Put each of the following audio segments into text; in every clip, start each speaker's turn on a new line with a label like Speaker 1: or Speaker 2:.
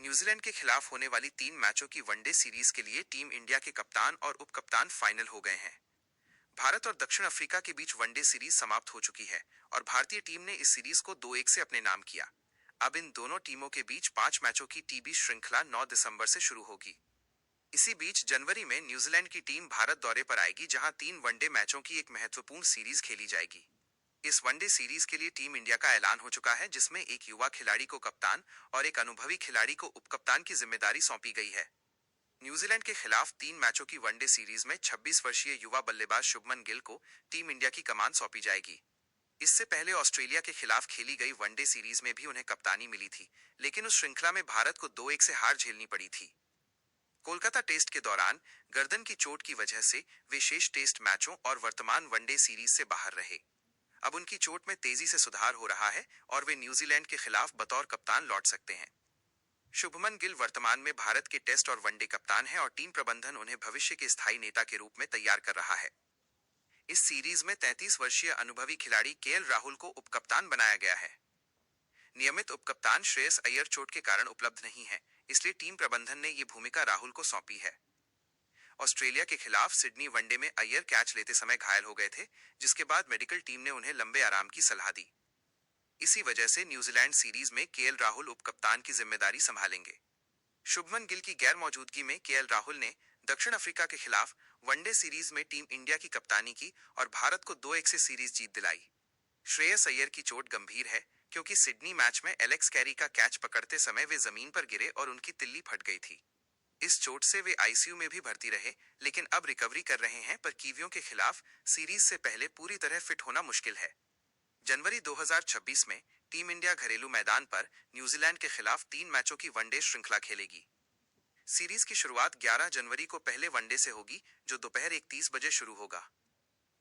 Speaker 1: New Zealand के खिलाफ होने वाली 3 मैचों की वनडे सीरीज के लिए टीम इंडिया के कप्तान और उप कप्तान फाइनल हो गए हैं। भारत और दक्षिण अफ्रीका के बीच वनडे सीरीज समाप्त हो चुकी है और भारतीय टीम ने इस सीरीज को 2-1 से अपने नाम किया। अब इन दोनों टीमों के बीच 5 मैचों की टीबी श्रृंखला 9 दिसंबर से शुरू होगी। इसी बीच जनवरी में न्यूजीलैंड की टीम भारत दौरे पर आएगी, जहां 3 वनडे मैचों की एक महत्वपूर्ण सीरीज खेली जाएगी। इस वनडे सीरीज के लिए टीम इंडिया का ऐलान हो चुका है, जिसमें एक युवा खिलाड़ी को कप्तान और एक अनुभवी खिलाड़ी को उपकप्तान की जिम्मेदारी सौंपी गई है। न्यूजीलैंड के खिलाफ 3 मैचों की वनडे सीरीज में 26 वर्षीय युवा बल्लेबाज शुभमन गिल को टीम इंडिया की कमान सौंपी जाएगी। इससे पहले ऑस्ट्रेलिया के खिलाफ खेली गई वनडे सीरीज में भी उन्हें कप्तानी मिली थी, लेकिन उस श्रृंखला में भारत को 2-1 से हार झेलनी पड़ी थी। कोलकाता टेस्ट के दौरान गर्दन की चोट की वजह से वे शेष टेस्ट मैचों और वर्तमान वनडे सीरीज से बाहर रहे। अब उनकी चोट में तेजी से सुधार हो रहा है और वे न्यूजीलैंड के खिलाफ बतौर कप्तान लौट सकते हैं। शुभमन गिल वर्तमान में भारत के टेस्ट और वनडे कप्तान हैं और टीम प्रबंधन उन्हें भविष्य के स्थायी नेता के रूप में तैयार कर रहा है। इस सीरीज में 33 वर्षीय अनुभवी खिलाड़ी केएल राहुल को उपकप्तान बनाया गया है। नियमित उपकप्तान श्रेयस अय्यर चोट के कारण उपलब्ध नहीं है, इसलिए टीम प्रबंधन ने ये भूमिका राहुल को सौंपी है। ऑस्ट्रेलिया के खिलाफ सिडनी वनडे में अय्यर कैच लेते समय घायल हो गए थे, जिसके बाद मेडिकल टीम ने उन्हें लंबे आराम की सलाह दी। इसी वजह से न्यूजीलैंड सीरीज में केएल राहुल उपकप्तान की जिम्मेदारी संभालेंगे। शुभमन गिल की गैर मौजूदगी में केएल राहुल ने दक्षिण अफ्रीका के खिलाफ वनडे सीरीज में टीम इंडिया की कप्तानी की और भारत को 2-1 से सीरीज जीत दिलाई। श्रेयस अय्यर की चोट गंभीर है, क्योंकि सिडनी मैच में एलेक्स कैरी का कैच पकड़ते समय वे जमीन पर गिरे और उनकी तिल्ली फट गई थी। इस चोट से वे आईसीयू में भी भर्ती रहे, लेकिन अब रिकवरी कर रहे हैं। पर कीवियों के खिलाफ सीरीज से पहले पूरी तरह फिट होना मुश्किल है। जनवरी 2026 में टीम इंडिया घरेलू मैदान पर न्यूजीलैंड के खिलाफ 3 मैचों की वनडे श्रृंखला खेलेगी। सीरीज की शुरुआत 11 जनवरी को पहले वनडे से होगी, जो दोपहर 1:30 बजे शुरू होगा।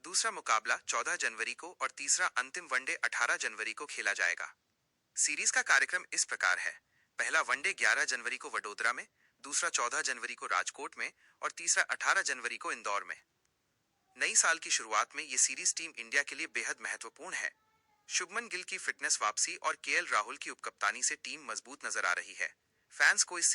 Speaker 1: दूसरा मुकाबला 14 जनवरी को और तीसरा अंतिम वनडे 18 जनवरी को खेला जाएगा। सीरीज का कार्यक्रम इस प्रकार है: पहला वनडे 11 जनवरी को वडोदरा में, दूसरा 14 जनवरी को राजकोट में और तीसरा 18 जनवरी को इंदौर में। नई साल की शुरुआत में ये सीरीज टीम इंडिया के लिए बेहद महत्वपूर्ण है। शुभमन गिल की फिटनेस वापसी और केएल राहुल की उपकप्तानी से टीम मजबूत नजर आ रही है। फैंस को इस